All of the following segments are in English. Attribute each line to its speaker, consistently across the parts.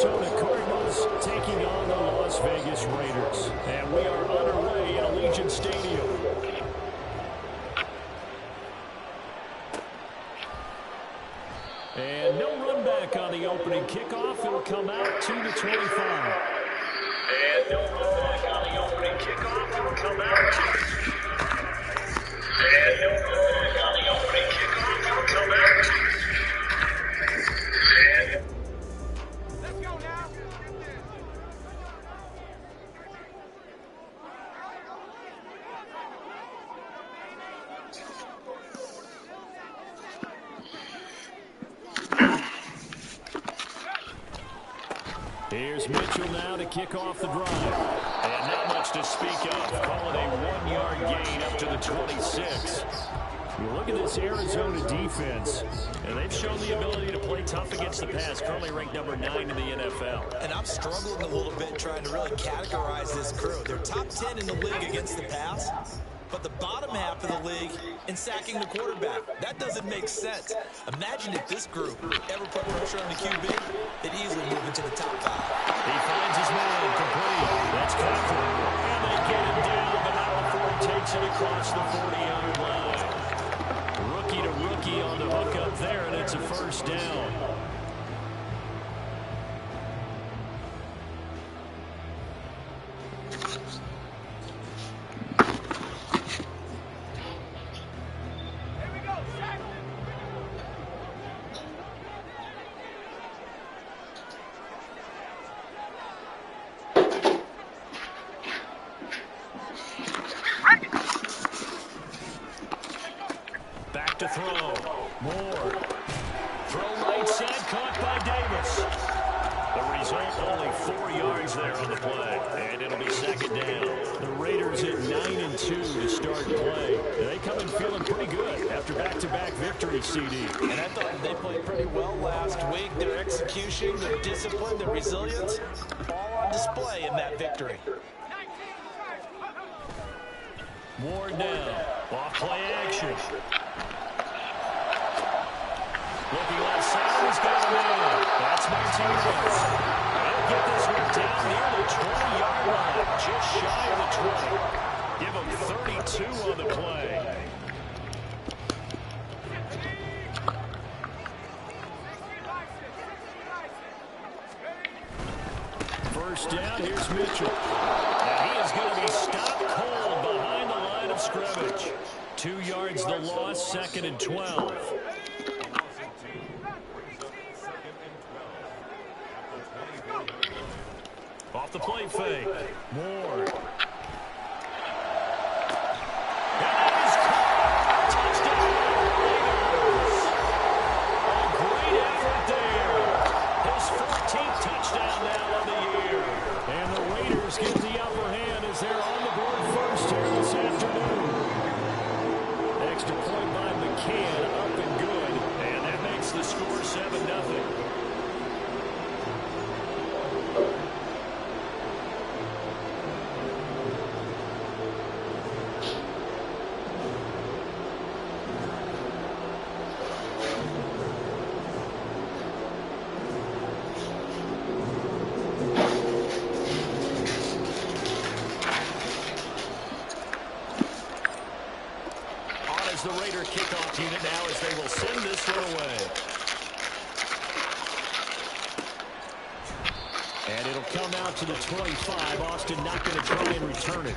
Speaker 1: Arizona Cardinals taking on the Las Vegas Raiders. And we are underway in Allegiant Stadium. And no run back on the opening kickoff. It'll come out 2-25. And no run back on the opening kickoff. It'll come out 2. And no run back on the opening kickoff. It'll come out 2.
Speaker 2: Let's go now.
Speaker 1: Here's Mitchell now to kick off the drive. And not much to speak of. Call it a 1-yard gain up to the 26. You look at this Arizona defense, and they've shown the ability to play tough against the pass, currently ranked number 9 in the NFL.
Speaker 3: And I'm struggling a little bit trying to really categorize this crew. They're top 10 in the league against the pass, but the bottom half of the league in sacking the quarterback. That doesn't make sense. Imagine if this group ever put pressure on the QB, they'd easily move into the top 5.
Speaker 1: He finds his man complete. That's Cochran. And they get him down, but not before he takes it across the 40-yard line. Rookie to rookie on the hook up there, and it's a first down. Back to throw. Moore. Throw right side, caught by Davis. The result, only 4 yards there on the play. And it'll be second down. The Raiders at 9-2 to start play. They come in feeling pretty good after back-to-back victories, CD.
Speaker 3: And I thought they played pretty well last week. Their execution, their discipline, their resilience, all on display in that victory.
Speaker 1: Ward now. Off play action. Looking left side, he's got him in. That's Martinez. They'll get this one down near the 20-yard line, just shy of the 20. Give him 32 on the play. First down, here's Mitchell. And he is going to be stopped cold behind the line of scrimmage. 2 yards the loss, 2nd and 12. Off the play fake. Moore. That is caught. Touchdown, Raiders. A great effort there. His 14th touchdown now of the year. And the Raiders get the upper hand as they're on the board first here this afternoon. Extra point by McCann, up and good. And that makes the score 7-0. The Raider kickoff unit now as they will send this one away. And it'll come out to the 25. Austin not going to try and return it.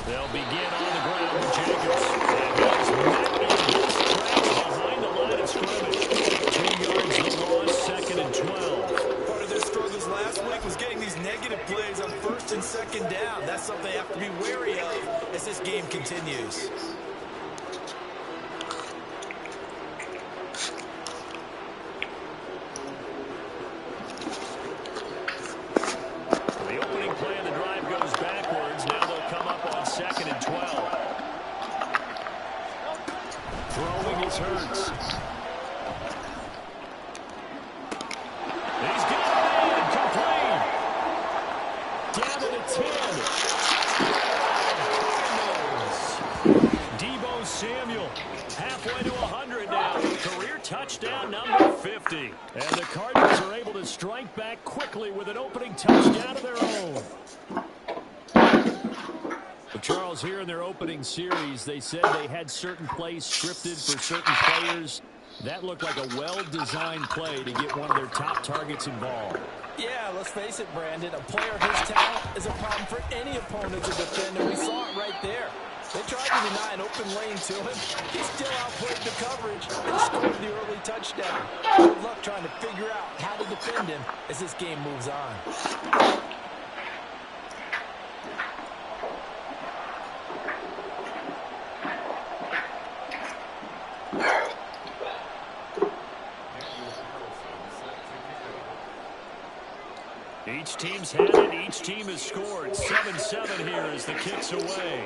Speaker 1: They'll begin on the ground with Jacobs. And he's met in his tracks behind the line of scrimmage. 2 yards the loss, 2nd and 12.
Speaker 3: Part of their struggles last week was getting these negative plays on 1st and 2nd down. That's something they have to be wary of as this game continues.
Speaker 1: The opening play of the drive goes backwards. Now they'll come up on 2nd second and 12. Throwing is Hurts. He's got it in, complete. Down to the 10. Deebo Samuel, halfway to 100 now. Career touchdown number 50. And the Cardinals are able to strike back quickly with an opening touchdown of their own. Well, Charles, here in their opening series, they said they had certain plays scripted for certain players. That looked like a well-designed play to get one of their top targets involved.
Speaker 3: Yeah, let's face it, Brandon. A player of his talent is a problem for any opponent to defend, and we saw it right there. They tried to deny an open lane to him. He still outplayed the coverage and scored the early touchdown. Good luck trying to figure out how to defend him as this game moves on.
Speaker 1: Each team's had it. Each team has scored. 7-7 here as the kick's away.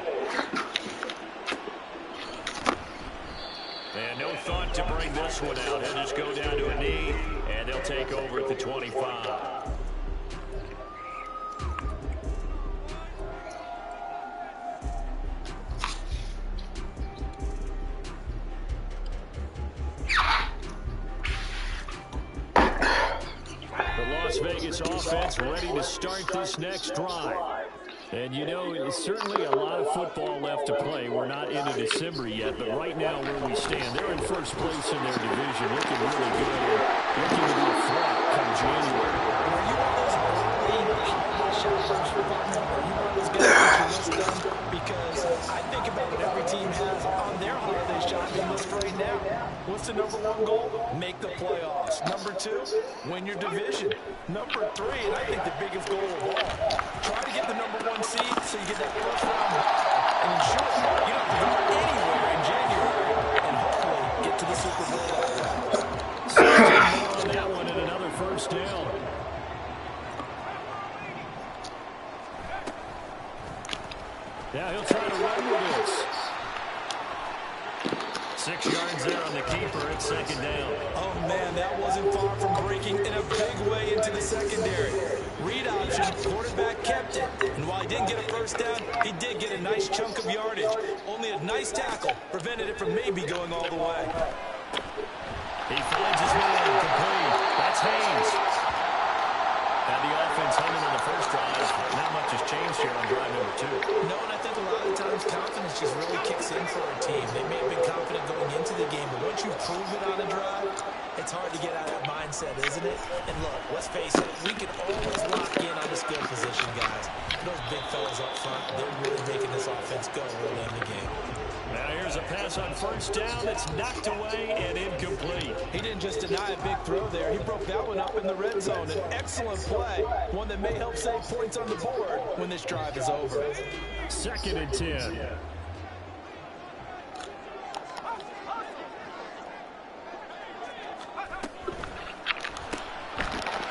Speaker 1: And no thought to bring this one out. He'll just go down to a knee, and they'll take over at the 25. Las Vegas offense ready to start this next drive. And, you know, it's certainly a lot of football left to play. We're not into December yet, but right now where we stand, they're in first place in their division, looking really good and looking to be a threat come January.
Speaker 3: Are you one of those holiday shoppers for partner? Are you one of those guys that you list them? Because I think about what every team has on their holiday shopping list right now. What's the number one goal? Make the playoffs. Number two, win your division. Number three, and I think the biggest goal of all, try to get the number one seed so you get that first round bye and ensure you don't have to go anywhere in January and hopefully get to the Super Bowl that way.
Speaker 1: On that one and another first down. Now he'll try to run with this. 6 yards there on the keeper at second down.
Speaker 3: Oh, man, that wasn't far from breaking in a big way into the secondary. Read option, quarterback kept it. And while he didn't get a first down, he did get a nice chunk of yardage. Only a nice tackle prevented it from maybe going all the way.
Speaker 1: He finds his man complete. That's Haynes. Had the offense humming on the first drive. Not much has changed here on drive number 2.
Speaker 3: No, and I think a lot of times confidence just really kicks in for a team. They may have been confident going into the game, but once you prove it on a drive, it's hard to get out of that mindset, isn't it? And look, let's face it, we can always lock in on the skill position, guys. Those big fellas up front, they're really making this offense go early in the game.
Speaker 1: Now here's a pass on first down that's knocked away and incomplete.
Speaker 3: He didn't just deny a big throw there. He broke that one up in the red zone. An excellent play, one that may help save points on the board when this drive is over.
Speaker 1: Second and 10.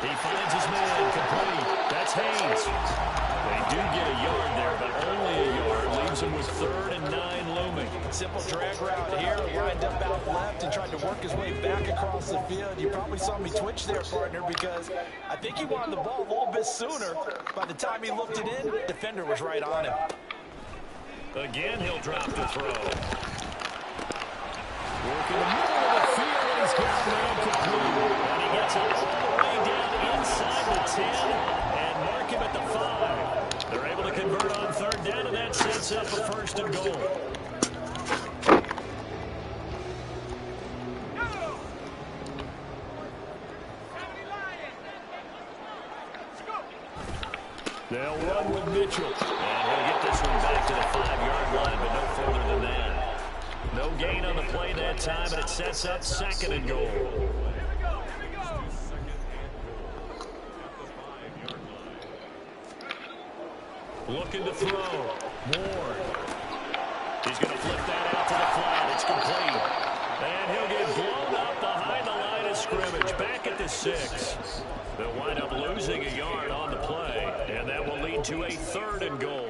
Speaker 1: He finds his man complete. That's Haynes. They do get a yard there, but only a yard. Leaves him with 3rd and 9 looming.
Speaker 3: Simple drag route here, lined up out left and tried to work his way back across the field. You probably saw me twitch there, partner, because I think he wanted the ball a little bit sooner. By the time he looked it in, the defender was right on him.
Speaker 1: Again, he'll drop the throw. Working the middle of the field, and he's got man complete. And he gets it all the way down inside the 10 and mark him at the 5. They're able to convert on 3rd down, and that sets up a 1st and goal. They'll run with Mitchell. And he'll get this one back to the 5-yard line, but no further than that. No gain on the play that time, and it sets up 2nd and goal. Looking to throw. Ward. He's going to flip that out to the flat. It's complete. And he'll get blown up behind the line of scrimmage, back at the 6. They'll wind up losing a yard on the play, and that will lead to a 3rd and goal.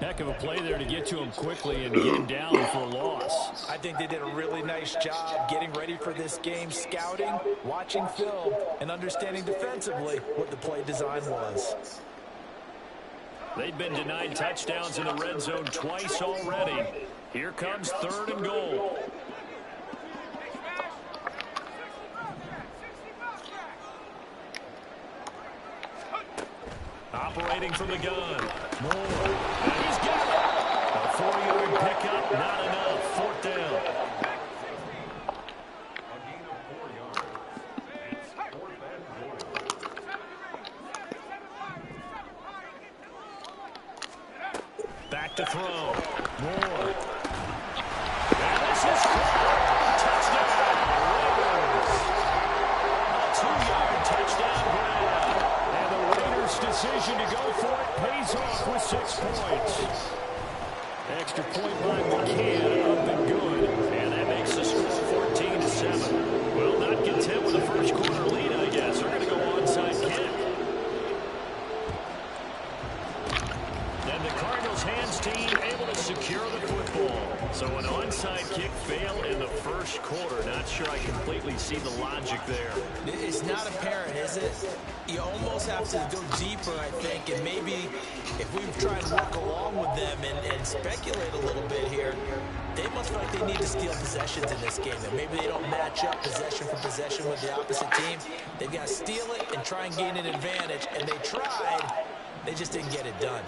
Speaker 4: Heck of a play there to get to him quickly and get him down for a loss.
Speaker 3: I think they did a really nice job getting ready for this game, scouting, watching film, and understanding defensively what the play design was.
Speaker 1: They've been denied touchdowns in the red zone twice already. Here comes 3rd and goal. Operating from the gun. Moore. And he's got it. A 4-yard pickup, not enough. 4th down. Back to throw. Moore. And this is touchdown. Raiders. A 2-yard touchdown grab. And the Raiders' decision to go for it pays off with 6 points. Extra point by McCann, up and good. And that makes the score 14-7. Well, not content with the first quarter lead, I guess. They're going to go onside kick. And the Cardinals' hands team able to secure the football. So an onside kick fail in the first quarter. Not sure I completely see the logic there.
Speaker 3: It's not apparent, is it? You almost have to go deeper, I think, and maybe if we try and work along with them and speculate a little bit here, they must feel like they need to steal possessions in this game, and maybe they don't match up possession for possession with the opposite team. They've got to steal it and try and gain an advantage, and they tried. They just didn't get it done.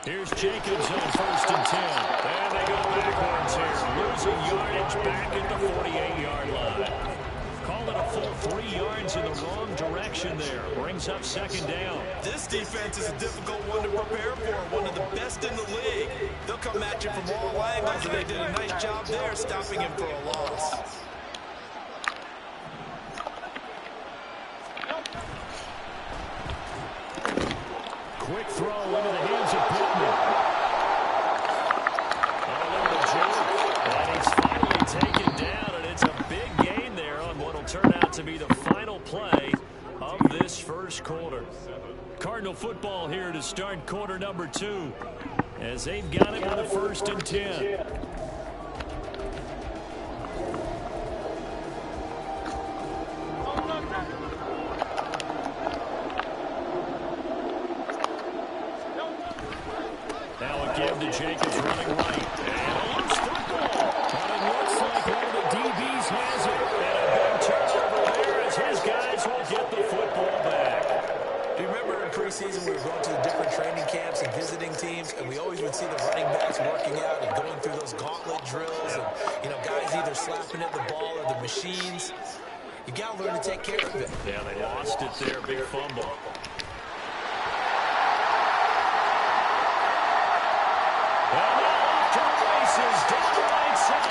Speaker 1: Here's Jacobs on 1st and 10. And they go backwards here. Losing yardage back at the 48-yard line. Call it a full 3 yards in the wrong direction there. Brings up 2nd down.
Speaker 3: This defense is a difficult one to prepare for, one of the best in the league. They'll come at you from all angles, and they did a nice job there stopping him for a loss.
Speaker 1: Quick throw into the hands of Pittman. And he's finally taken down, and it's a big gain there on what will turn out to be the final play of this first quarter. Cardinal football here to start quarter number 2, as they've got it with a 1st and 10. Jacobs running right. And a loose football. But it looks like one of the DBs has it. And a big turnover there as his guys will get the football back.
Speaker 3: Do you remember in preseason we were going to the different training camps and visiting teams, and we always would see the running backs working out and going through those gauntlet drills, and, you know, guys either slapping at the ball or the machines. You got to learn to take care of it.
Speaker 1: Yeah, they lost it there. Big fumble. Down the right side.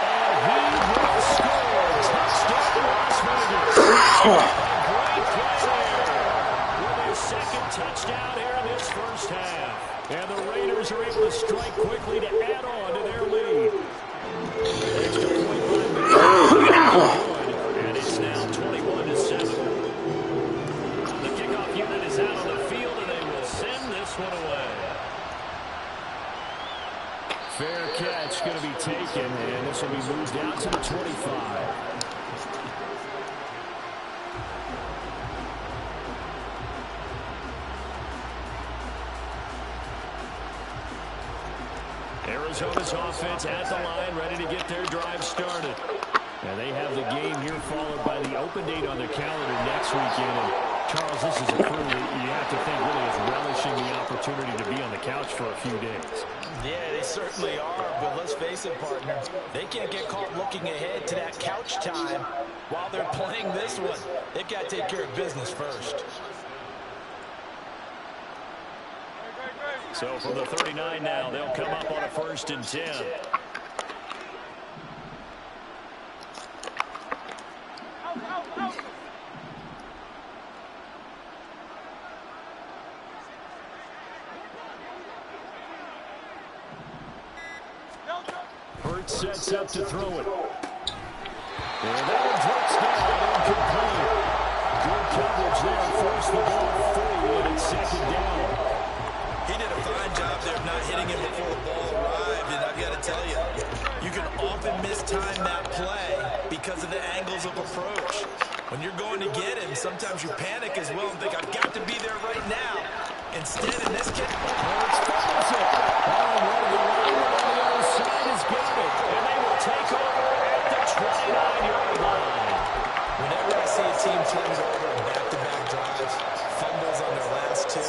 Speaker 1: And he will score. Touchdown, Las Vegas. Great play there. With his 2nd touchdown here in this first half. And the Raiders are able to strike quickly to add on to their lead. Extra point by and it's now 21-7. The kickoff unit is out on the field, and they will send this one away. Fair catch going to be taken, and this will be moved out to the 25. Arizona's offense at the line, ready to get their drive started. Now they have the game here followed by the open date on their calendar next weekend. And Charles, this is a crew that you have to think really is relishing the opportunity to be on the couch for a few days.
Speaker 3: Yeah, they certainly are, but let's face it, partner. They can't get caught looking ahead to that couch time while they're playing this one. They've got to take care of business first.
Speaker 1: So from the 39 now, they'll come up on a 1st and 10.
Speaker 4: sets up to throw it. And that one drops down, incomplete. Good coverage there, forced the ball free, and it's second down.
Speaker 3: He did a fine job there of not hitting him before the ball arrived, and I've got to tell you, you can often mistime that play because of the angles of approach. When you're going to get him, sometimes you panic as well and think, I've got to be there right now. Instead, in this case,
Speaker 4: Hurts fumbles it. Oh, one of the linemen on the other side has got it, and they will take over at the 29-yard line.
Speaker 3: whenever I see a team turn it over on back-to-back drives, fumbles on their last two,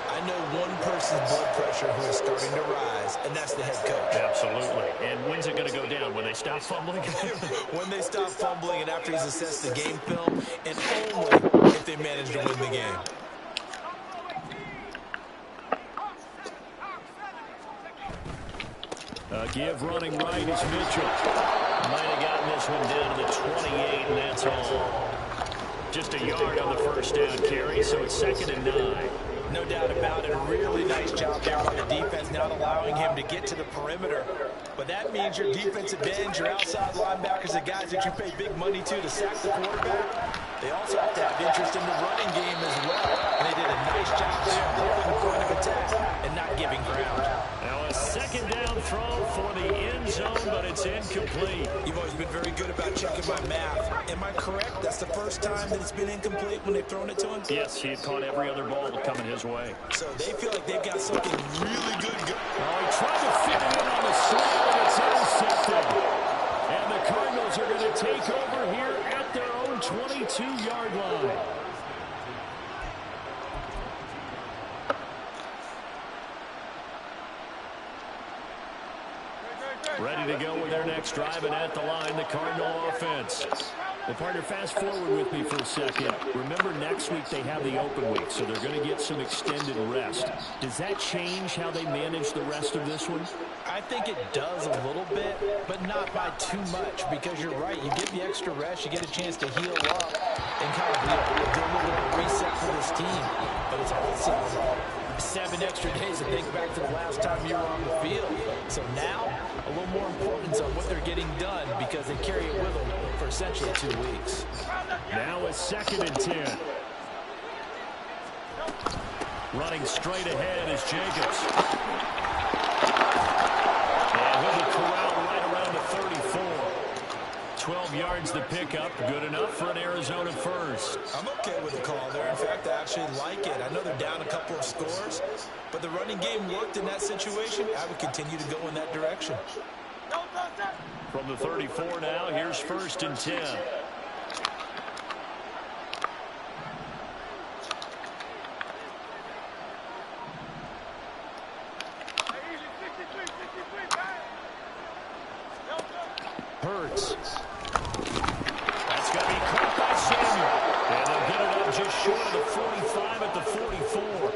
Speaker 3: I know one person's blood pressure who is starting to rise, and that's the head coach.
Speaker 4: Absolutely. And when's it going to go down? When they stop fumbling?
Speaker 3: When they stop fumbling and after he's assessed the game film, and only if they manage to win the game.
Speaker 4: Give running right is Mitchell. Might have gotten this one down to the 28, and that's all. Just a yard on the first down carry, so it's 2nd and 9.
Speaker 3: No doubt about it. A really nice job there by the defense, not allowing him to get to the perimeter. But that means your defensive ends, your outside linebackers, the guys that you pay big money to sack the quarterback, they also have to have interest in the running game as well. And they did a nice job there holding the point of attack and not giving ground.
Speaker 4: Now a 2nd down throw for the end zone, but it's incomplete.
Speaker 3: You've always been very good about checking my math. Am I correct? That's the first time that it's been incomplete when they've thrown it to him?
Speaker 4: Yes, he had caught every other ball coming his way.
Speaker 3: So they feel like they've got something really good going.
Speaker 4: Oh, he tried to fit it in on the slant, and it's intercepted. And the Cardinals are going to take over here at their own 22-yard line. Ready to go with their next drive, and at the line, the Cardinal offense. Well, partner, fast forward with me for a second. Remember, next week they have the open week, so they're going to get some extended rest. Does that change how they manage the rest of this one?
Speaker 3: I think it does a little bit, but not by too much, because you're right. You get the extra rest, you get a chance to heal up and kind of do a little bit of reset for this team. But it's also 7 extra days to think back to the last time you were on the field. So now, a little more importance on what they're getting done because they carry it with them for essentially 2 weeks.
Speaker 4: Now a 2nd and 10. Running straight ahead is Jacobs. And he'll be corralled right around the 34. 12 yards to pick up. Good enough for an Arizona first.
Speaker 3: I'm okay with the call there. In fact, I actually like it. I know they're down a couple of scores, but the running game worked in that situation. I would continue to go in that direction.
Speaker 4: From the 34 now, here's 1st and 10. Hurts. That's going to be caught by Samuel. And they'll get it up just short of the 45 at the 44.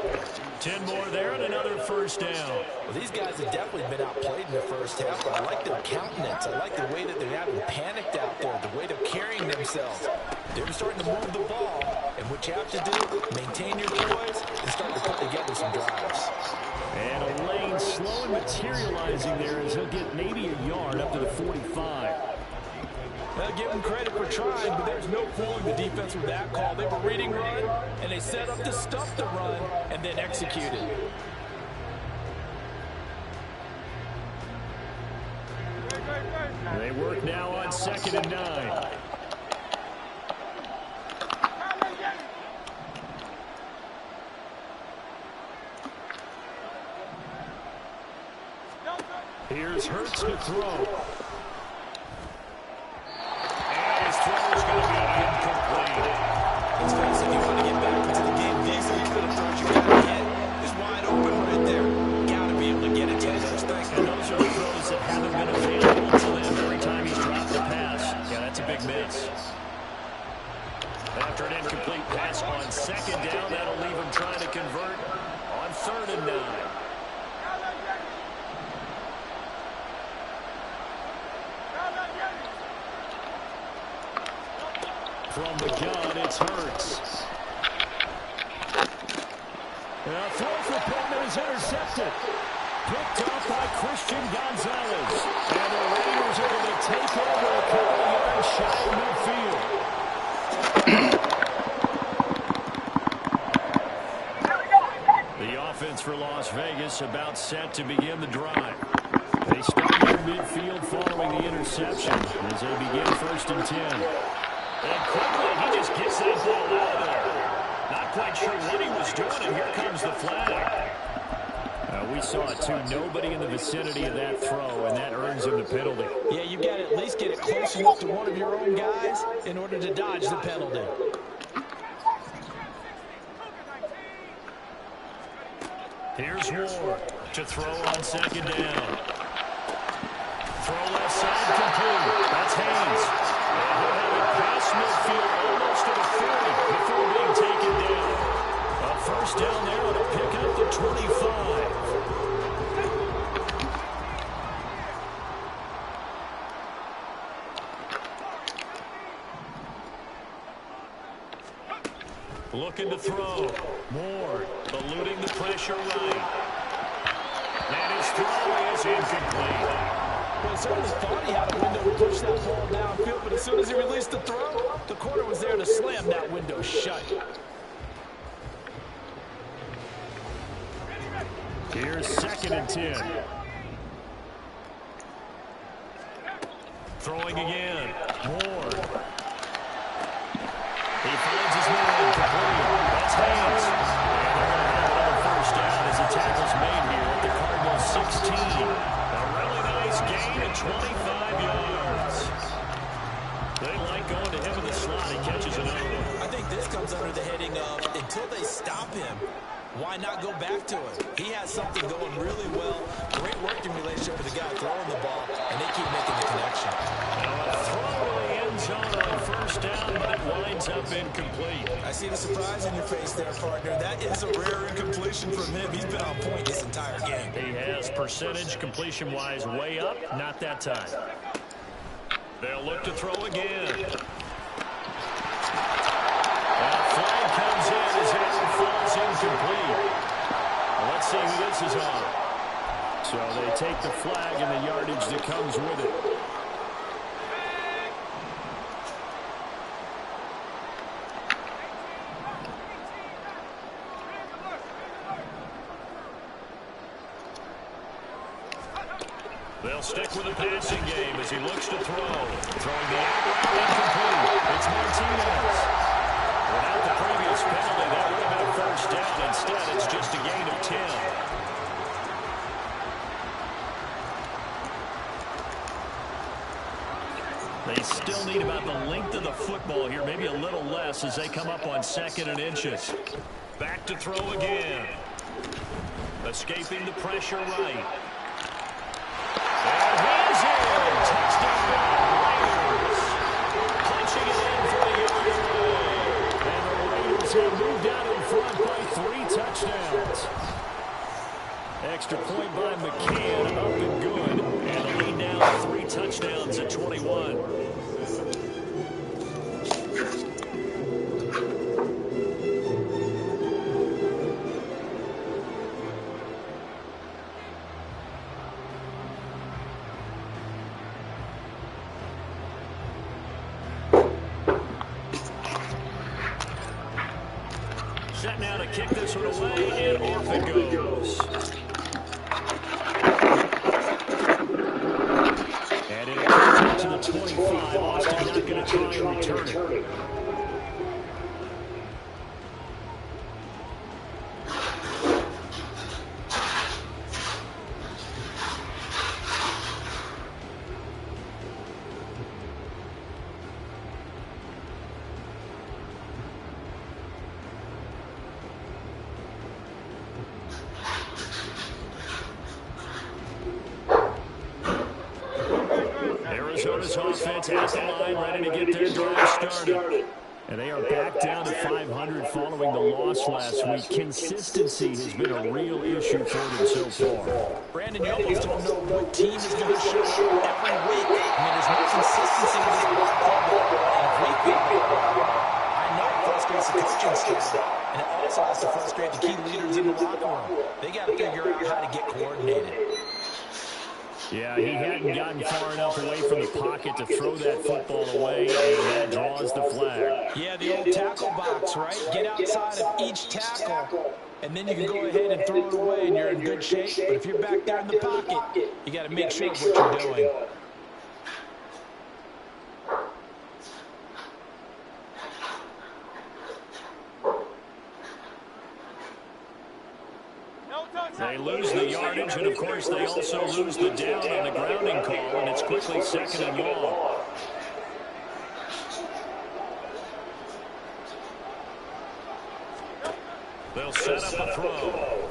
Speaker 4: 10 more there and another first down.
Speaker 3: Well, these guys have definitely been outplayed in the first half, but I like their countenance. I like the way that they're having panicked out there, the way they're carrying themselves. They're starting to move the ball, and what you have to do, maintain your poise and start to put together some drives.
Speaker 4: And a lane slow and materializing there as he'll get maybe a yard up to the 45.
Speaker 3: I'll give them credit for trying, but there's no fooling the defense with that call. They were reading run, and they set up to stuff the run and then executed.
Speaker 4: They work now on 2nd and 9. Here's Hurts to throw. And his throw is going to be incomplete.
Speaker 3: Let's face it, if you want to get back into the game, these are the kind of throws you got to get. Is wide open right there. Got to be able to get it to those things.
Speaker 4: And those are the throws that haven't been available to him every time he's dropped a pass. Yeah, that's a big miss. After an incomplete pass on 2nd down, that'll leave him trying to convert on 3rd and 9. From the gun, it's Hurts. Throw for Pittman is intercepted. Picked up by Christian Gonzalez. And the Raiders are going to take over a couple of yards shy of midfield. The offense for Las Vegas about set to begin the drive. They start near midfield following the interception as they begin 1st and 10.
Speaker 1: And quickly, he just gets that ball out of there. Not quite sure what he was doing, and here comes the flag.
Speaker 4: We saw it too. Nobody in the vicinity of that throw, and that earns him the penalty.
Speaker 3: Yeah, you've got to at least get it close enough to one of your own guys in order to dodge the penalty.
Speaker 4: Here's Ward to throw on 2nd down. Throw left side complete. That's Haynes. And he'll have it past midfield almost to the 40 before being taken down. A 1st down there to pick up the 25. Looking to throw. Ward eluding the pressure right. And his throw is incomplete.
Speaker 3: Well, certainly thought he had a window to push that ball downfield, but as soon as he released the throw, the corner was there to slam that window shut.
Speaker 4: Here's 2nd and 10. Throwing again. Ward. He finds his man complete. That's Haynes. And they're going to have another 1st down as the tackle's made here at the Cardinals 16. A really nice gain of 25 yards. They like going to him in the slot. He catches another one.
Speaker 3: I think this comes under the heading of, until they stop him, why not go back to it? He has something going really well. Great working relationship with the guy throwing the ball, and they keep making the connection.
Speaker 4: Now a throw to the end zone on 1st down, but it winds up incomplete.
Speaker 3: I see the surprise in your face there, partner. That is a rare incompletion from him. He's been on point this entire game.
Speaker 4: He has percentage completion-wise way up. Not that time. They'll look to throw again. That flag comes in as it falls incomplete. Well, let's see who this is on. So they take the flag and the yardage that comes with it. They'll stick with the passing game as he looks to throw. Throwing the out route incomplete. It's Martinez. Without the previous penalty, that would have been a 1st down. Instead, it's just a gain of 10. They still need about the length of the football here, maybe a little less as they come up on 2nd and inches. Back to throw again. Escaping the pressure right. And he's in. Touchdown, Raiders. Punching it in for the yard. And the Raiders have moved out in front by 3 touchdowns. Extra point by McCann, up and good. And the lead now 3 touchdowns at 21. Set now to kick this one away, and off it goes. And it'll come out to the 25. Austin not going to try and return it. Arizona's offense has the line ready to get their drive started. And they are back down to 500 following the loss last week. Consistency has been a real issue for them so far.
Speaker 3: Brandon, you almost don't know what team is going to show every week. I mean, there's no consistency with this ball club. And if we I know if that's going to coaching staff, and it also has to frustrate the key leaders in the locker room. They got to figure out how to get coordinated.
Speaker 4: Yeah, he hadn't gotten far enough away from the pocket to throw that football away, and that draws the flag.
Speaker 3: Yeah, the old tackle box, right? Get outside of each tackle, and then you can go ahead and throw it away, and you're in good shape. But if you're back there in the pocket, you got to make sure of what you're doing.
Speaker 4: They lose the yardage, and of course they also lose the down on the grounding call, and it's quickly 2nd and long. They'll set up a throw.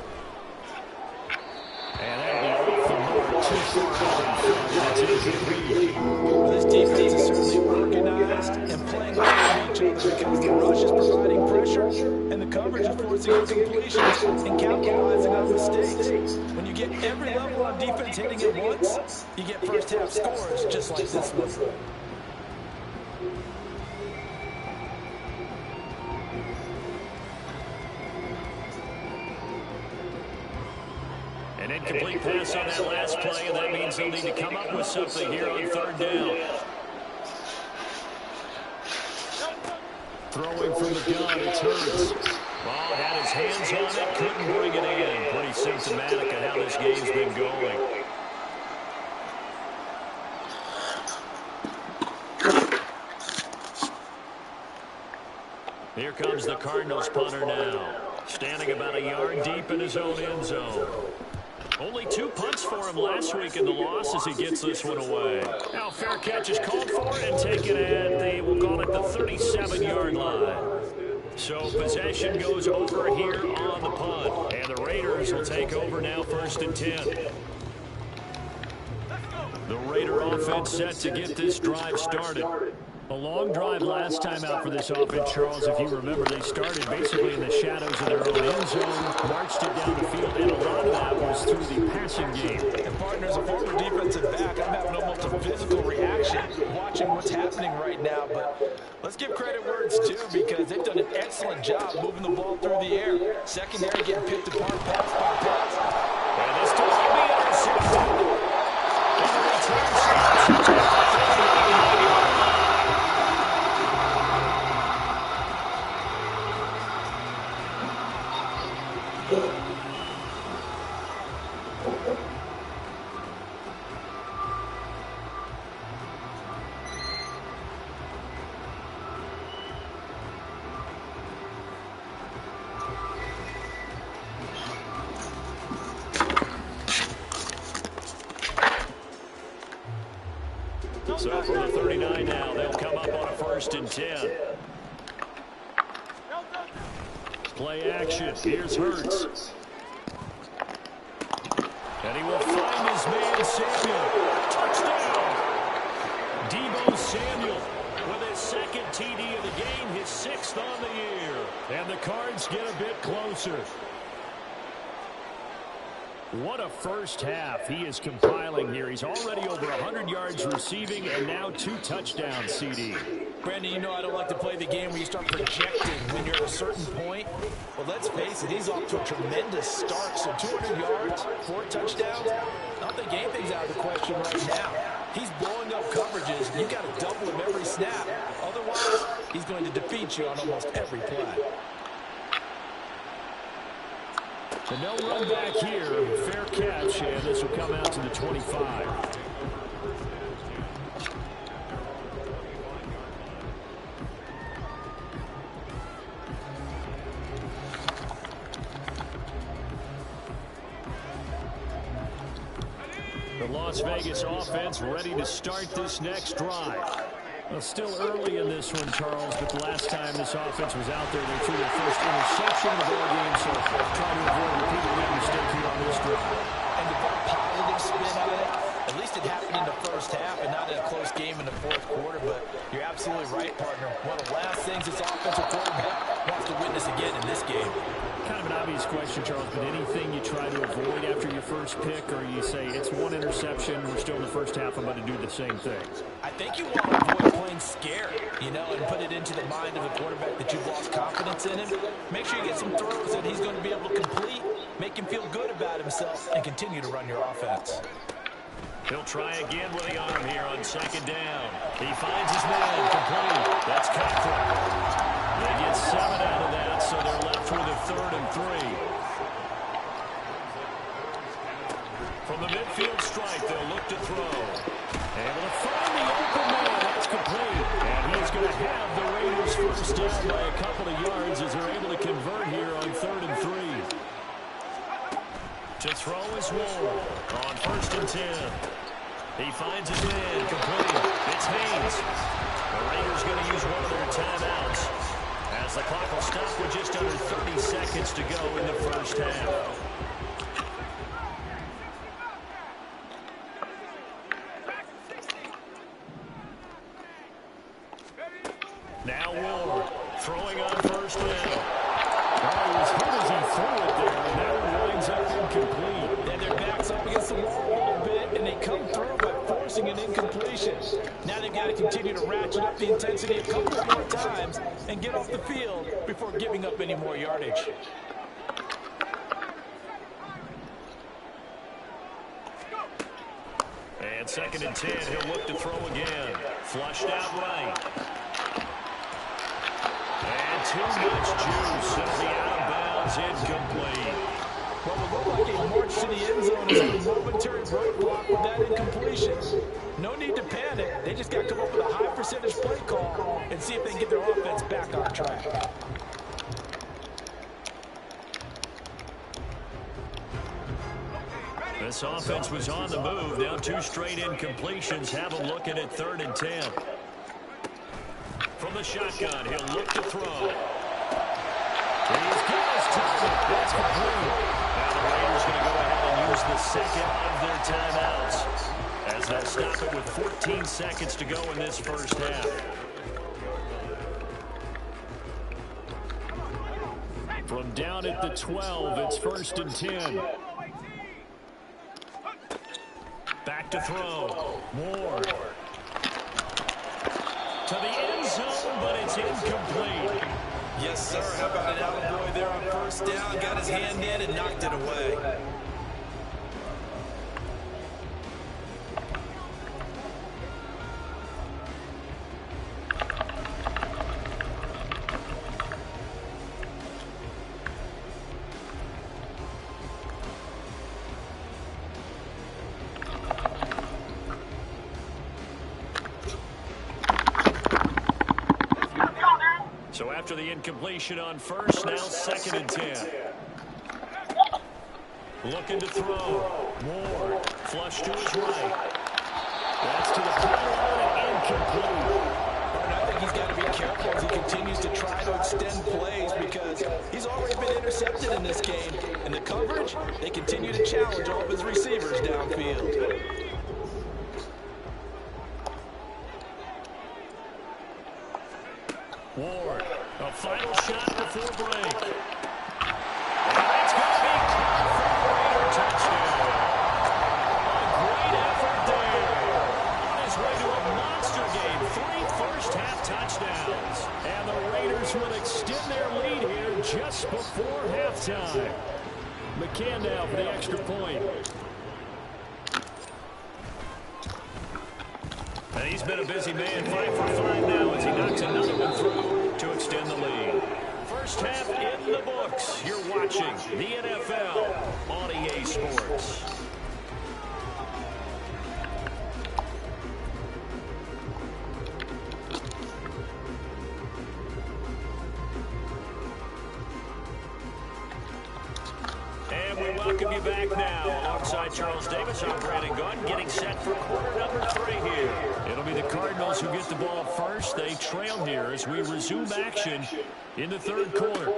Speaker 4: And that'll be off the mark, too far out in front. That's incomplete.
Speaker 3: Well, this defense is certainly organized and playing off each other because the rush is providing pressure and the coverage is forcing incompletions and capitalizing on mistakes. When you get every level on defense hitting at once, you get first half scores just like this one.
Speaker 4: An incomplete pass on that last play, and that means they'll need to come up with something here on 3rd down. Throwing from the gun, it's Hurts. Ball had his hands on it, couldn't bring it in. Pretty symptomatic of how this game's been going. Here comes the Cardinals punter now. Standing about a yard deep in his own end zone. Only 2 punts for him last week in the loss as he gets this one away. Now fair catch is called for and taken at the, we'll call it the 37-yard line. So possession goes over here on the punt. And the Raiders will take over now 1st and 10. The Raider offense set to get this drive started. A long drive last time out for this offense, Charles. If you remember, they started basically in the shadows of their own end zone, marched it down the field, and a lot of that was through the passing game.
Speaker 3: And partners, a former defensive back, I'm having almost a physical reaction watching what's happening right now. But let's give credit where it's due because they've done an excellent job moving the ball through the air. Secondary getting picked apart pass by pass.
Speaker 4: And this time will be intercepted. And the return stops. So from the 39 now, they'll come up on a 1st and 10. Play action. Here's Hurts. And he will find his man, Samuel. Touchdown! Deebo Samuel with his 2nd TD of the game, his 6th on the year. And the Cards get a bit closer. What a first half he is compiling here. He's already over 100 yards receiving and now 2 touchdowns, CD.
Speaker 3: Brandon, you know I don't like to play the game where you start projecting when you're at a certain point. Well, let's face it, he's off to a tremendous start. So 200 yards, 4 touchdowns. I don't think anything's out of the question right now. He's blowing up coverages. You got to double him every snap. Otherwise, he's going to defeat you on almost every play.
Speaker 4: And no run back here. Fair catch, and this will come out to the 25. The Las Vegas offense ready to start this next drive. Well, still early in this one, Charles, but the last time this offense was out there, they threw their first interception of the ball game, so trying to avoid repeating that mistake here on this drive.
Speaker 3: And to put a positive spin on it, At least it happened in the first half and not in a close game in the fourth quarter. But you're absolutely right, partner. One of the last things this offensive quarterback wants to witness again in this game.
Speaker 4: Kind of an obvious question, Charles, but anything you try to avoid after your first pick, or you say it's one interception, we're still in the first half, I'm going to do the same thing?
Speaker 3: I think you want to avoid playing scared, you know, and put it into the mind of the quarterback that you've lost confidence in him. Make sure you get some throws that he's going to be able to complete, make him feel good about himself, and continue to run your offense.
Speaker 4: He'll try again with the arm here on second down. He finds his man complete. That's Cochran. They get 7 out of that, so they're left with a 3rd and 3. From the midfield stripe, they'll look to throw. Able to find the open man. That's complete. And he's going to have the Raiders first down by a couple of yards as they're able to convert here on 3rd and 3. To throw is Ward on 1st and 10. He finds his man complete. It's Haynes. The Raiders going to use one of their timeouts as the clock will stop with just under 30 seconds to go in the first half. Now Ward throwing on 1st down. Oh, as hard as he threw it there, and that one winds up incomplete.
Speaker 3: And their back's up against the wall a little bit, and they come through by forcing an incompletion. Now they've got to continue to ratchet up the intensity a couple more times and get off the field before giving up any more yardage.
Speaker 4: And 2nd and 10, he'll look to throw again. Flushed out right. And too much juice. It'll be out of bounds, incomplete.
Speaker 3: Well, it looked like a march to the end zone is a momentary roadblock with that incompletion. No need to panic. They just got to come up with a high percentage play call and see if they can get their offense back on track.
Speaker 4: This offense was on the move. Now 2 straight incompletions have them looking at 3rd and 10. From the shotgun, he'll look to throw. He's got his target. That's complete. Now the Raiders going to go ahead and use the second of their timeouts as they'll stop it with 14 seconds to go in this first half. From down at the 12, it's 1st and 10. Back to throw. Ward. To the end zone, but it's incomplete.
Speaker 3: Yes, sir. How about an attaboy there on 1st down? Got his hand in and knocked it away.
Speaker 4: So after the incompletion on 1st, now 2nd and 10. Looking to throw. Ward. Flush to his right. That's to the pylon. Incomplete.
Speaker 3: I think he's got to be careful as he continues to try to extend plays because he's already been intercepted in this game. And the coverage, they continue to challenge all of his receivers downfield.
Speaker 4: Ward, a final shot before break. And that's going to be caught for a Raider touchdown. A great effort there. On his way to a monster game, 3 first-half touchdowns. And the Raiders will extend their lead here just before halftime. McCann now for the extra point. And he's been a busy man, 5 for 5 now as he knocks another one through to extend the lead. First half in the books. You're watching the NFL on EA Sports. And we welcome you back now. Alongside Charles Davis, I'm Brandon Gunn, getting set for quarter number 3 here. It'll be the Cardinals who get the ball first. They trail here as we resume action in the 3rd quarter.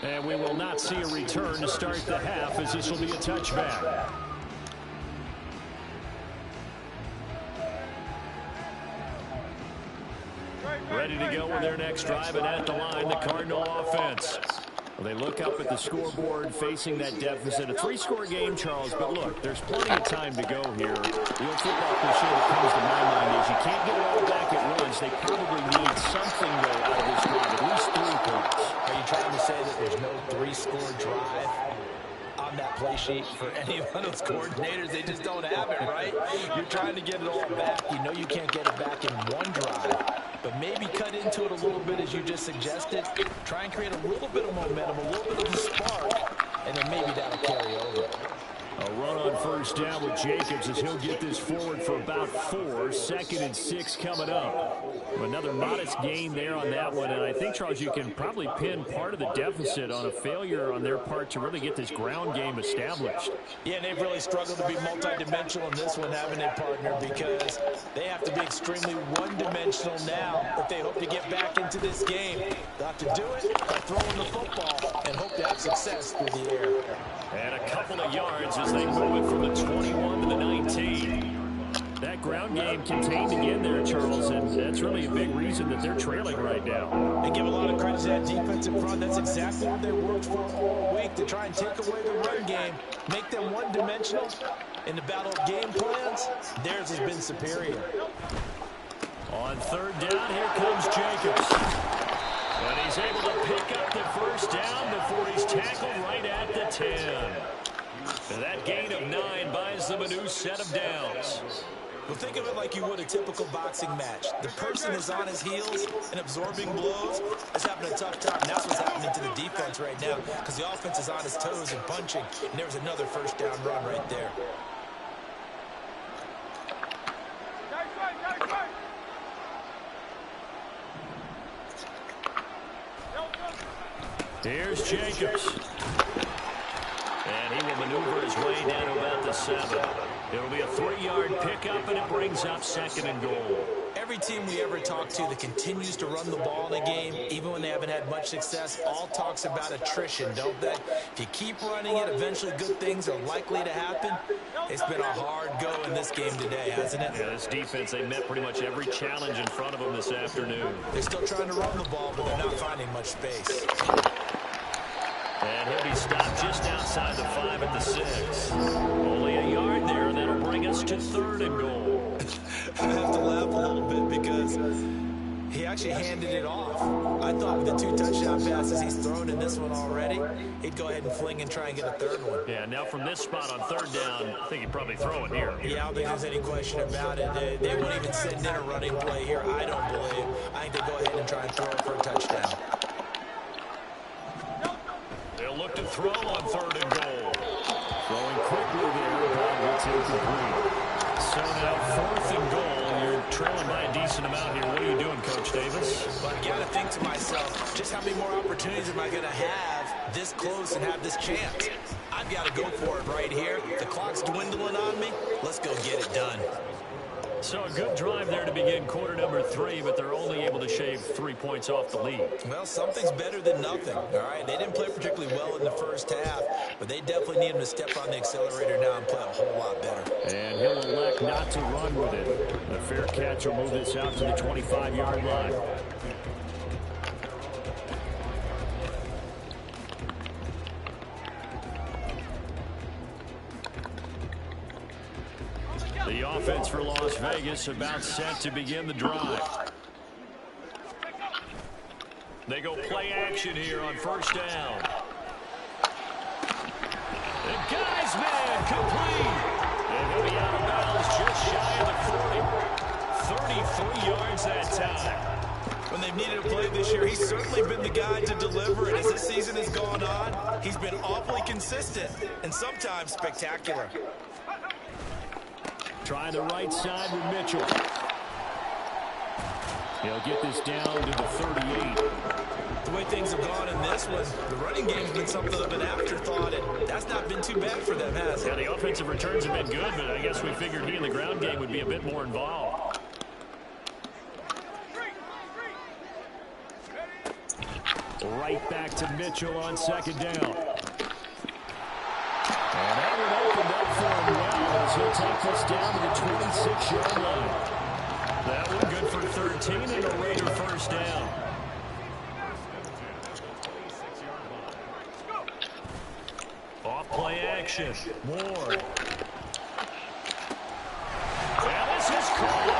Speaker 4: And we will not see a return to start the half as this will be a touchback. ready to go with their next drive, and at the line, the Cardinal offense. Well, they look up at the scoreboard facing that deficit. A 3-score game, Charles, but look, there's plenty of time to go here. The old football cliche that comes to my mind is you can't get it all back at once. They probably need something, though, out of this drive, at least 3 points.
Speaker 3: Are you trying to say that there's no 3-score drive on that play sheet for any one of those coordinators? They just don't have it, right? You're trying to get it all back. You know you can't get it back in one drive. But maybe cut into it a little bit, as you just suggested. Try and create a little bit of momentum, a little bit of a spark, and then maybe that'll carry over.
Speaker 4: A run on first down with Jacobs as he'll get this forward for about 4. 2nd and 6 coming up. Another modest gain there on that one, and I think, Charles, you can probably pin part of the deficit on a failure on their part to really get this ground game established.
Speaker 3: Yeah, and they've really struggled to be multidimensional in this one, haven't they, partner? Because they have to be extremely one-dimensional now if they hope to get back into this game. They'll have to do it by throwing the football and hope to have success through the air.
Speaker 4: And a couple of yards as they move it from the 21 to the 19. That ground game contained again there, Charles, and that's really a big reason that they're trailing right now.
Speaker 3: They give a lot of credit to that defense in front. That's exactly what they worked for all week, to try and take away the run game, make them one-dimensional. In the battle of game plans, theirs has been superior.
Speaker 4: On 3rd down, here comes Jacobs. And he's able to pick up the first down before he's tackled right at the 10. And that gain of 9 buys them a new set of downs.
Speaker 3: Well, think of it like you would a typical boxing match. The person is on his heels and absorbing blows is having a tough time. And that's what's happening to the defense right now, because the offense is on his toes and punching. And there's another first down run right there.
Speaker 4: Here's Jacobs. And he will maneuver his way down to about the 7. It'll be a 3-yard pickup, and it brings up 2nd and goal.
Speaker 3: Every team we ever talk to that continues to run the ball in a game, even when they haven't had much success, all talks about attrition, don't they? If you keep running it, eventually good things are likely to happen. It's been a hard go in this game today, hasn't it?
Speaker 4: Yeah, this defense, they met pretty much every challenge in front of them this afternoon.
Speaker 3: They're still trying to run the ball, but they're not finding much space.
Speaker 4: And he'll be stopped just outside the 5 at the 6. Only a yard there, and that'll bring us to 3rd and goal.
Speaker 3: I have to laugh a little bit because he actually handed it off. I thought with the 2 touchdown passes he's thrown in this one already, he'd go ahead and fling and try and get a 3rd one.
Speaker 4: Yeah, now from this spot on 3rd down, I think he'd probably throw it here.
Speaker 3: Yeah, I don't think there's any question about it. They won't even send in a running play here, I don't believe. I think they'll go ahead and try and throw it for a touchdown.
Speaker 4: They'll look to throw on 3rd and goal. Throwing quickly there, but it's incomplete. So now 4th and goal. You're trailing by a decent amount here. What are you doing, Coach Davis?
Speaker 3: But I got to think to myself, just how many more opportunities am I going to have this close and have this chance? I've got to go for it right here. The clock's dwindling on me. Let's go get it done.
Speaker 4: So a good drive there to begin quarter number 3, but they're only able to shave 3 points off the lead.
Speaker 3: Well, something's better than nothing, all right? They didn't play particularly well in the first half, but they definitely need him to step on the accelerator now and play a whole lot better.
Speaker 4: And he'll elect not to run with it. The fair catch will move this out to the 25-yard line. The offense for Las Vegas about set to begin the drive. They go play action here on first down. The guy's man complete. And he'll be out of bounds just shy of the 40. 33 yards that time.
Speaker 3: When they've needed a play this year, he's certainly been the guy to deliver it. As this season has gone on, he's been awfully consistent and sometimes spectacular.
Speaker 4: Try the right side with Mitchell. He'll get this down to the 38.
Speaker 3: The way things have gone in this one, the running game's been something of an afterthought, and that's not been too bad for them, has it?
Speaker 4: Yeah, the offensive returns have been good, but I guess we figured he in the ground game would be a bit more involved. Right back to Mitchell on 2nd down. And that one opened up for him well as he'll take this down to the 26-yard line. That one good for 13 and a Raider first down. Off play action. Ward. And this is called.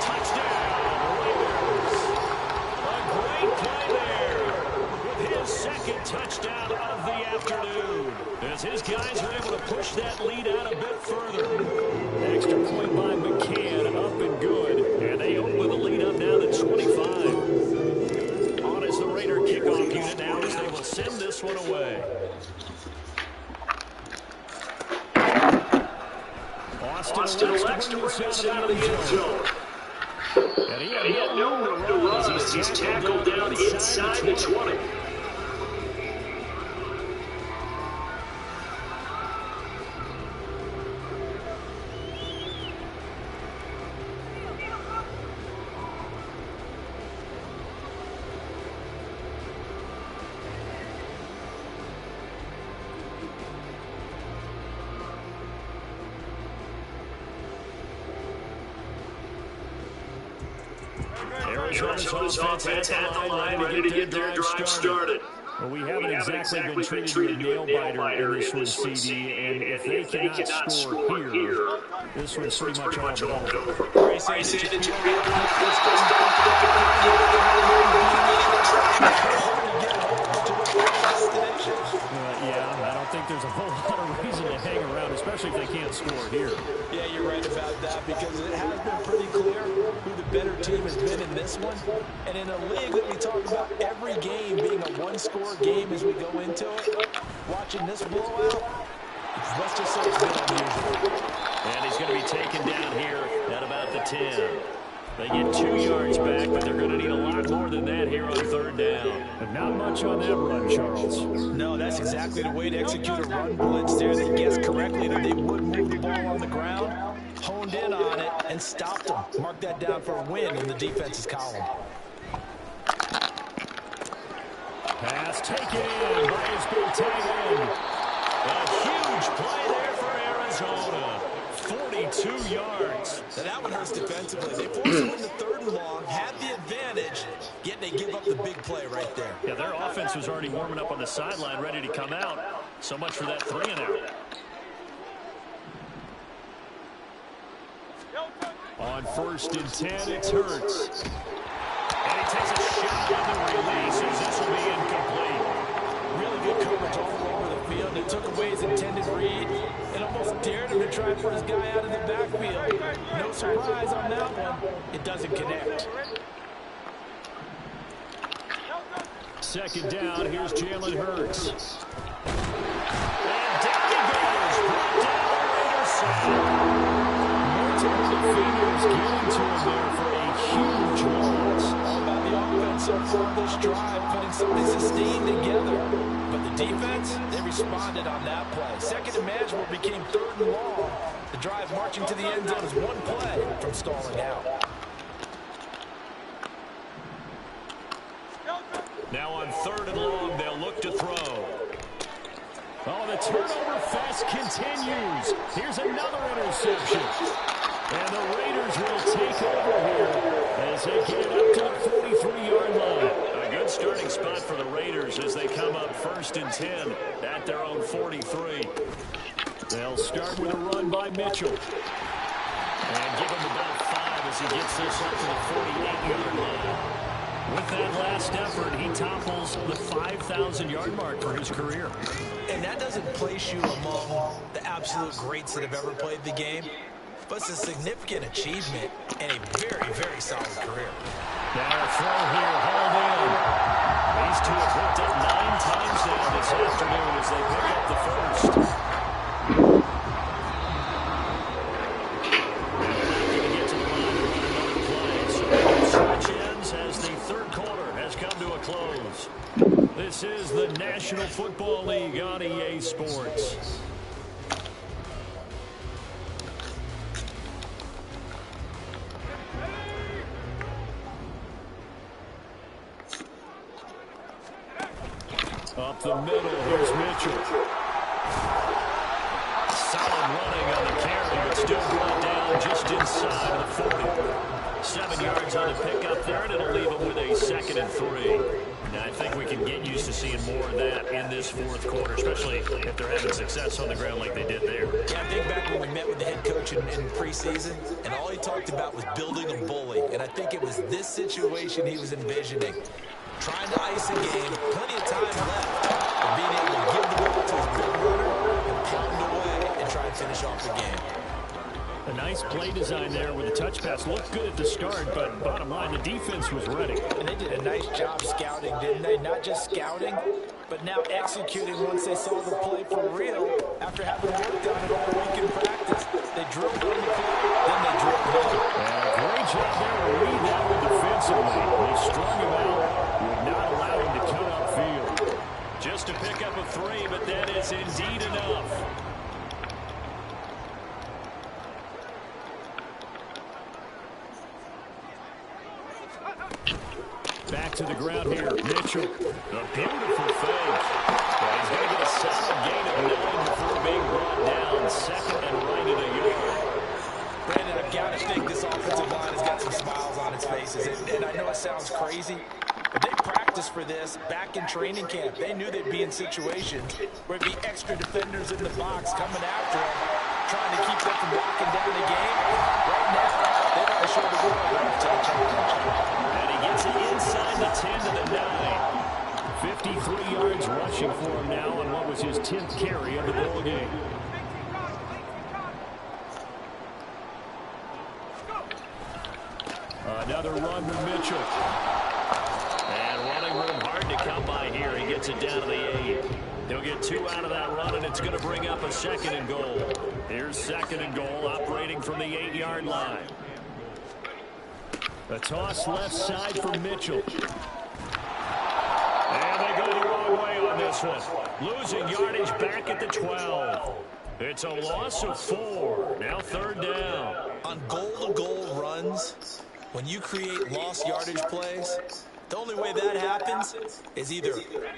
Speaker 4: Touchdown, Raiders. A great play there with his second touchdown of the afternoon. As his guys are able to push that lead out a bit further. Extra point by McCann, up and good. And they open with a lead up now to 25. On is the Raider kickoff unit now as they will send this one away. Austin elects to bring this out of the end zone. And he had no room to run as he's tackled down inside the 20. Arizona's offense at the line, ready to get their drive started. Well, we haven't exactly been treated to a nail-biter in this one, CD, and if they cannot score here, this one's pretty much all but over. Yeah, I don't think there's a whole lot of reason to hang around, especially if they can't score here.
Speaker 3: Yeah, you're right about that, because it has been pretty clear who the better team has been in this one. And in a league that we talk about every game being a one-score game as we go into it, watching this blowout, let's just say it's been unusual.
Speaker 4: And he's going to be taken down here at about the 10. They get 2 yards back, but they're going to need a lot more than that here on third down. But not much on that run, Charles.
Speaker 3: No, that's exactly the way to execute a run blitz there. They guessed correctly that they would move the ball on the ground, honed in on it, and stopped them. Mark that down for a win in the defense's column.
Speaker 4: Pass taken in by his big tight end. A huge play there for Arizona. 42 yards.
Speaker 3: Now that one hurts defensively. They forced him into third and long, had the advantage, yet they give up the big play right there.
Speaker 4: Yeah, their offense was already warming up on the sideline, ready to come out. So much for that 3 and out. On 1st and 10, it's Hurts. And he takes a shot on the release as this will be incomplete.
Speaker 3: Really good coverage all over the field. They took away his intended read and almost dared him to try for his guy out of the backfield. No surprise on that one. It doesn't connect.
Speaker 4: Second down, here's Jalen Hurts. And down he goes. Brought down the Raiders side. Multiple defenders getting to him there for a huge loss.
Speaker 3: All about the offense so far this drive, putting something sustained together. But the defense, they responded on that play. Second and manageable became third and long. The drive marching to the end zone is one play from stalling out.
Speaker 4: Now on 3rd and long, they'll look to throw. Oh, the turnover fest continues. Here's another interception. And the Raiders will take over here as they get it up to the 43-yard line. A good starting spot for the Raiders as they come up 1st and 10 at their own 43. They'll start with a run by Mitchell. And give him about 5 as he gets this up to the 48-yard line. With that last effort, he topples the 5,000-yard mark for his career.
Speaker 3: And that doesn't place you among the absolute greats that have ever played the game, but it's a significant achievement and a very, very solid career.
Speaker 4: Now a throw here, hauled in. These two have hooked up 9 times now this afternoon as they pick up the first. This is the National Football League on EA Sports. Up the middle, here's Mitchell. Solid running on the carry, but still brought down just inside of the 40. 7 yards on the pickup there, and it'll leave them with a 2nd and 3. Now, I think we can get used to seeing more of that in this fourth quarter, especially if they're having success on the ground like they did there.
Speaker 3: Yeah, I think back when we met with the head coach in preseason, and all he talked about was building a bully. And I think it was this situation he was envisioning. Trying to ice a game, plenty of time left, but being able to give the ball to his big runner and pound away and try and finish off the game.
Speaker 4: A nice play design there with the touch pass. Looked good at the start, but bottom line, the defense was ready.
Speaker 3: And they did a nice job scouting, didn't they? Not just scouting, but now executing once they saw the play for real after having worked on it all week in practice. They drilled on the play, then they drilled home.
Speaker 4: Great job there to read that one defensively. They strung him out, would not allow him to cut upfield. Just to pick up a 3, but that is indeed enough. Back to the ground here. Mitchell. A beautiful fake. Well, he's going to get a solid gain of 9 before being brought down. 2nd and right at a yard.
Speaker 3: Brandon, I've got to think this offensive line has got some smiles on its faces. And I know it sounds crazy, but they practiced for this back in training camp. They knew they'd be in situations where it'd be extra defenders in the box coming after them, trying to keep them from locking down the game. Right now, they want to show the world they're up to the challenge.
Speaker 4: And he gets it inside the 10 to the 9. 53 yards rushing for him now on what was his 10th carry of the ball game. Another run from Mitchell. And running room hard to come by here. He gets it down to the 8. He'll get 2 out of that run, and it's going to bring up a 2nd and goal. Here's 2nd and goal, operating from the 8-yard line. A toss left side for Mitchell. And they go the wrong way on this one. Losing yardage back at the 12. It's a loss of 4. Now 3rd down.
Speaker 3: On goal-to-goal runs, when you create lost yardage plays, the only way that happens is either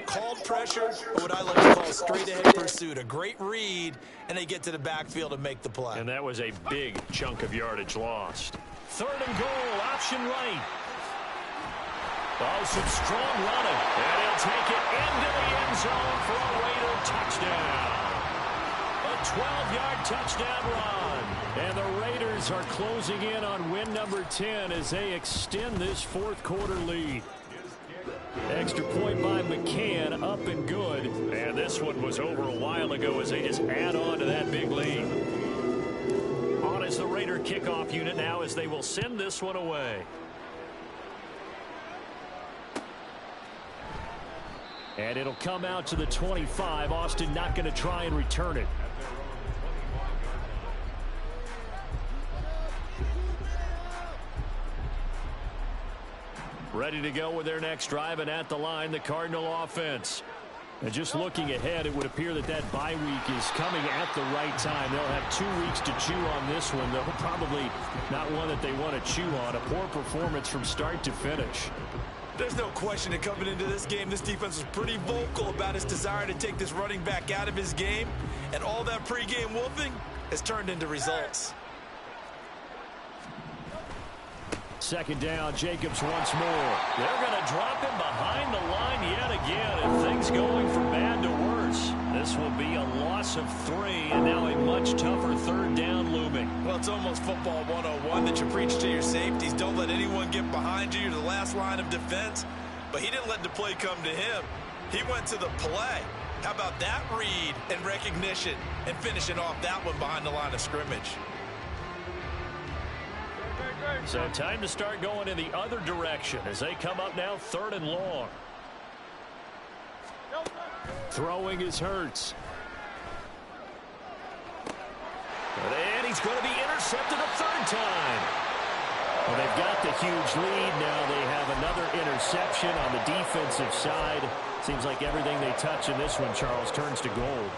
Speaker 3: called pressure or what I like to call straight-ahead pursuit. A great read, and they get to the backfield and make the play.
Speaker 4: And that was a big chunk of yardage lost. 3rd and goal, option right. Oh, some strong running. And he'll take it into the end zone for a Raider touchdown. A 12-yard touchdown run. And the Raiders are closing in on win number 10 as they extend this fourth quarter lead. Extra point by McCann, up and good. And this one was over a while ago as they just add on to that big lead. On is the Raider kickoff unit now as they will send this one away. And it'll come out to the 25. Austin not going to try and return it. Ready to go with their next drive, and at the line, the Cardinal offense. And just looking ahead, it would appear that that bye week is coming at the right time. They'll have 2 weeks to chew on this one, though probably not one that they want to chew on. A poor performance from start to finish.
Speaker 3: There's no question that coming into this game, this defense was pretty vocal about its desire to take this running back out of his game, and all that pregame wolfing has turned into results.
Speaker 4: 2nd down, Jacobs once more. They're going to drop him behind the line yet again, and things going from bad to worse. This will be a loss of 3, and now a much tougher 3rd down looming.
Speaker 3: Well, it's almost football 101 that you preach to your safeties. Don't let anyone get behind you. You're the last line of defense. But he didn't let the play come to him. He went to the play. How about that read and recognition and finishing off that one behind the line of scrimmage?
Speaker 4: So time to start going in the other direction as they come up now 3rd and long. Throwing is Hurts. And he's going to be intercepted a 3rd time. Well, they've got the huge lead. Now they have another interception on the defensive side. Seems like everything they touch in this one, Charles, turns to gold.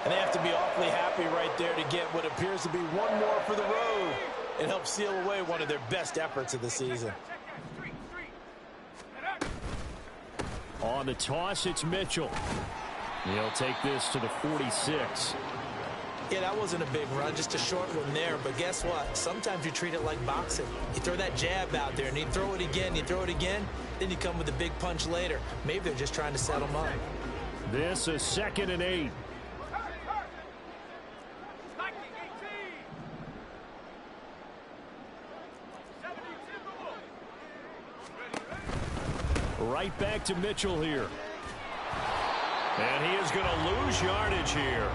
Speaker 3: And they have to be awfully happy right there to get what appears to be one more for the road. It helps seal away one of their best efforts of the season.
Speaker 4: On the toss, it's Mitchell. He'll take this to the 46.
Speaker 3: Yeah, that wasn't a big run, just a short one there. But guess what? Sometimes you treat it like boxing. You throw that jab out there, and you throw it again, then you come with a big punch later. Maybe they're just trying to set them up.
Speaker 4: This is 2nd and 8. Right back to Mitchell here. And he is going to lose yardage here.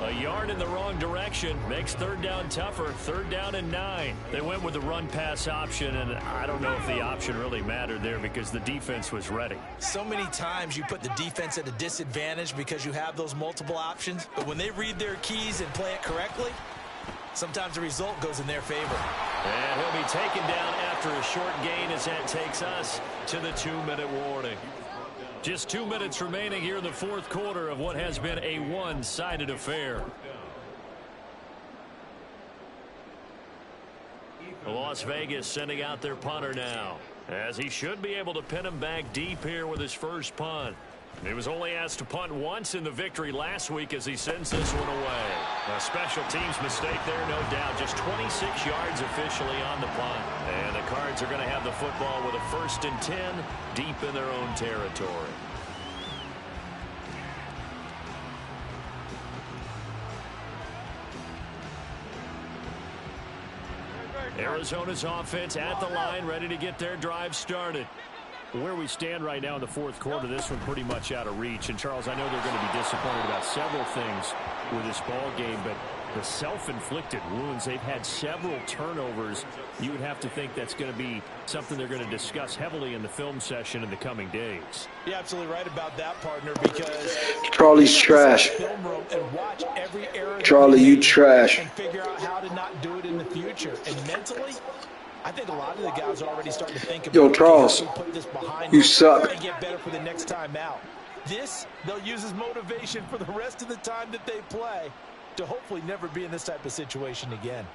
Speaker 4: A yard in the wrong direction makes 3rd down tougher. 3rd down and 9. They went with the run-pass option, and I don't know if the option really mattered there because the defense was ready.
Speaker 3: So many times you put the defense at a disadvantage because you have those multiple options. But when they read their keys and play it correctly, sometimes the result goes in their favor.
Speaker 4: And he'll be taken down after a short gain as that takes us to the 2-minute warning. Just 2 minutes remaining here in the 4th quarter of what has been a one-sided affair. Las Vegas sending out their punter now, as he should be able to pin him back deep here with his first punt. He was only asked to punt once in the victory last week as he sends this one away. A special teams mistake there, no doubt. Just 26 yards officially on the punt. And the Cards are going to have the football with a 1st and 10 deep in their own territory. Arizona's offense at the line, ready to get their drive started. Where we stand right now in the 4th quarter, this one pretty much out of reach. And, Charles, I know they're going to be disappointed about several things with this ball game, but the self-inflicted wounds, they've had several turnovers. You would have to think that's going to be something they're going to discuss heavily in the film session in the coming days.
Speaker 3: You're absolutely right about that, partner, because
Speaker 5: Charlie's trash.
Speaker 3: film room and watch every error.
Speaker 5: Charlie, you trash.
Speaker 3: And figure out how to not do it in the future. And mentally, I think a lot of the guys are already starting to think about,
Speaker 5: Yo, Charles,
Speaker 3: put this behind
Speaker 5: you
Speaker 3: us
Speaker 5: suck.
Speaker 3: and get better for the next time out. This, they'll use as motivation for the rest of the time that they play to hopefully never be in this type of situation again.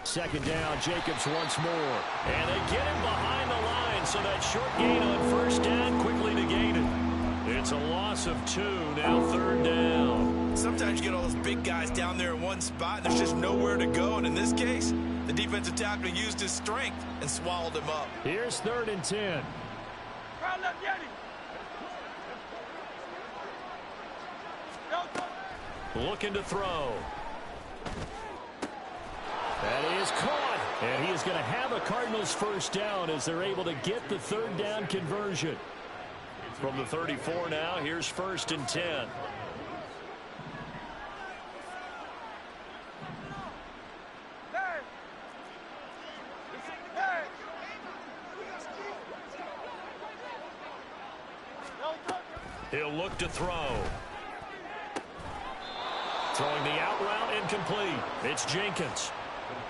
Speaker 4: 2nd down, Jacobs once more. And they get him behind the line, so that short gain on 1st down quickly negated. It's a loss of 2, now 3rd down.
Speaker 3: Sometimes you get all those big guys down there in one spot, and there's just nowhere to go. And in this case, the defensive tackle used his strength and swallowed him up.
Speaker 4: Here's 3rd and 10. Looking to throw. That is caught. And he is going to have a Cardinals 1st down as they're able to get the 3rd down conversion. From the 34 now, here's 1st and 10. He'll look to throw. Throwing the out route, incomplete. It's Jenkins.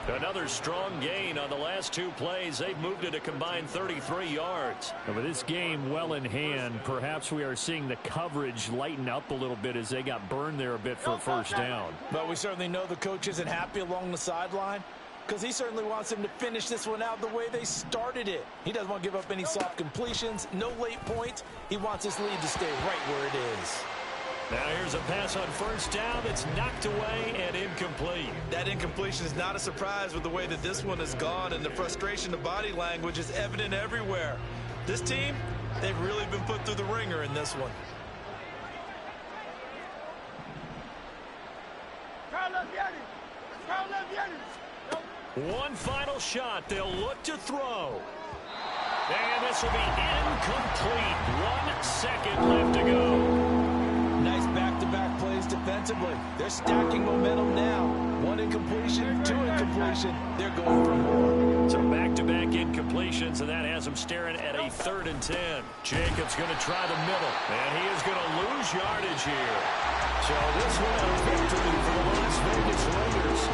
Speaker 4: Another strong gain on the last 2 plays. They've moved it a combined 33 yards. And with this game well in hand, perhaps we are seeing the coverage lighten up a little bit as they got burned there a bit for a 1st down.
Speaker 3: But we certainly know the coach isn't happy along the sideline because he certainly wants them to finish this one out the way they started it. He doesn't want to give up any soft completions, no late points. He wants his lead to stay right where it is.
Speaker 4: Now here's a pass on 1st down that's knocked away and incomplete.
Speaker 3: That incompletion is not a surprise with the way that this one has gone, and the frustration of body language is evident everywhere. This team, they've really been put through the ringer in this one.
Speaker 4: One final shot. They'll look to throw. And this will be incomplete. 1 second left to go.
Speaker 3: Nice back-to-back plays defensively. They're stacking momentum now. 1 incompletion, 2 incompletion. They're going for more.
Speaker 4: So back-to-back incompletions, and that has them staring at a 3rd and 10. Jacobs going to try the middle, and he is going to lose yardage here. So this one a victory for the Las Vegas Raiders.